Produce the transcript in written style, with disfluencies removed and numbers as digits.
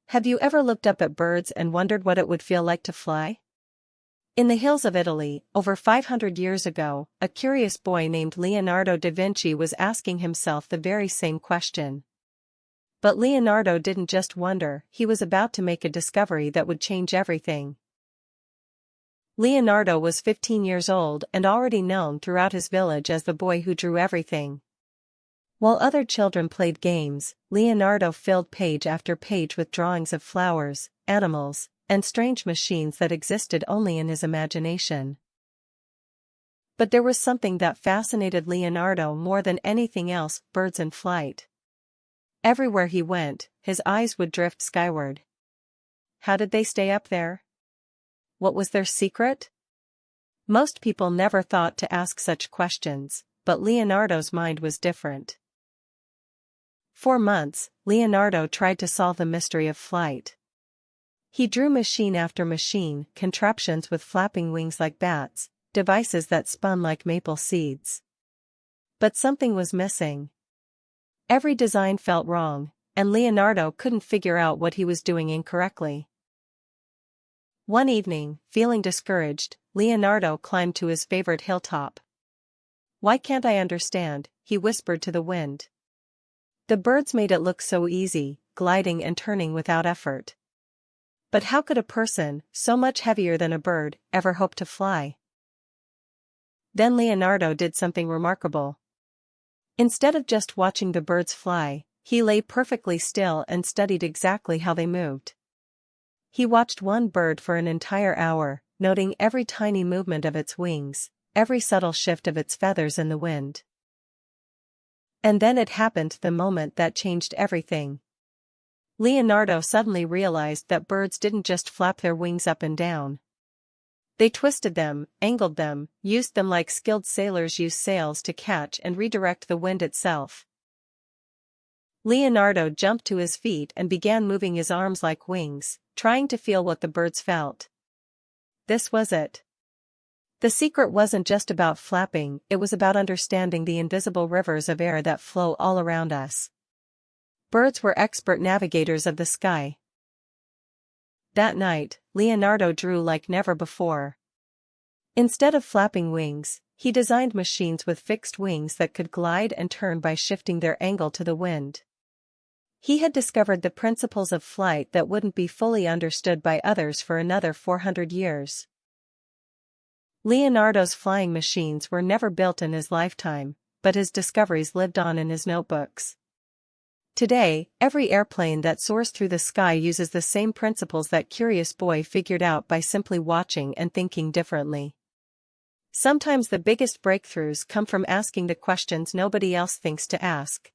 Have you ever looked up at birds and wondered what it would feel like to fly? In the hills of Italy, over 500 years ago, a curious boy named Leonardo da Vinci was asking himself the very same question. But Leonardo didn't just wonder, he was about to make a discovery that would change everything. Leonardo was 15 years old and already known throughout his village as the boy who drew everything. While other children played games, Leonardo filled page after page with drawings of flowers, animals, and strange machines that existed only in his imagination. But there was something that fascinated Leonardo more than anything else: birds in flight. Everywhere he went, his eyes would drift skyward. How did they stay up there? What was their secret? Most people never thought to ask such questions, but Leonardo's mind was different. For months, Leonardo tried to solve the mystery of flight. He drew machine after machine, contraptions with flapping wings like bats, devices that spun like maple seeds. But something was missing. Every design felt wrong, and Leonardo couldn't figure out what he was doing incorrectly. One evening, feeling discouraged, Leonardo climbed to his favorite hilltop. "Why can't I understand?" he whispered to the wind. The birds made it look so easy, gliding and turning without effort. But how could a person, so much heavier than a bird, ever hope to fly? Then Leonardo did something remarkable. Instead of just watching the birds fly, he lay perfectly still and studied exactly how they moved. He watched one bird for an entire hour, noting every tiny movement of its wings, every subtle shift of its feathers in the wind. And then it happened, the moment that changed everything. Leonardo suddenly realized that birds didn't just flap their wings up and down. They twisted them, angled them, used them like skilled sailors use sails to catch and redirect the wind itself. Leonardo jumped to his feet and began moving his arms like wings, trying to feel what the birds felt. This was it. The secret wasn't just about flapping, it was about understanding the invisible rivers of air that flow all around us. Birds were expert navigators of the sky. That night, Leonardo drew like never before. Instead of flapping wings, he designed machines with fixed wings that could glide and turn by shifting their angle to the wind. He had discovered the principles of flight that wouldn't be fully understood by others for another 400 years. Leonardo's flying machines were never built in his lifetime, but his discoveries lived on in his notebooks. Today, every airplane that soars through the sky uses the same principles that curious boy figured out by simply watching and thinking differently. Sometimes the biggest breakthroughs come from asking the questions nobody else thinks to ask.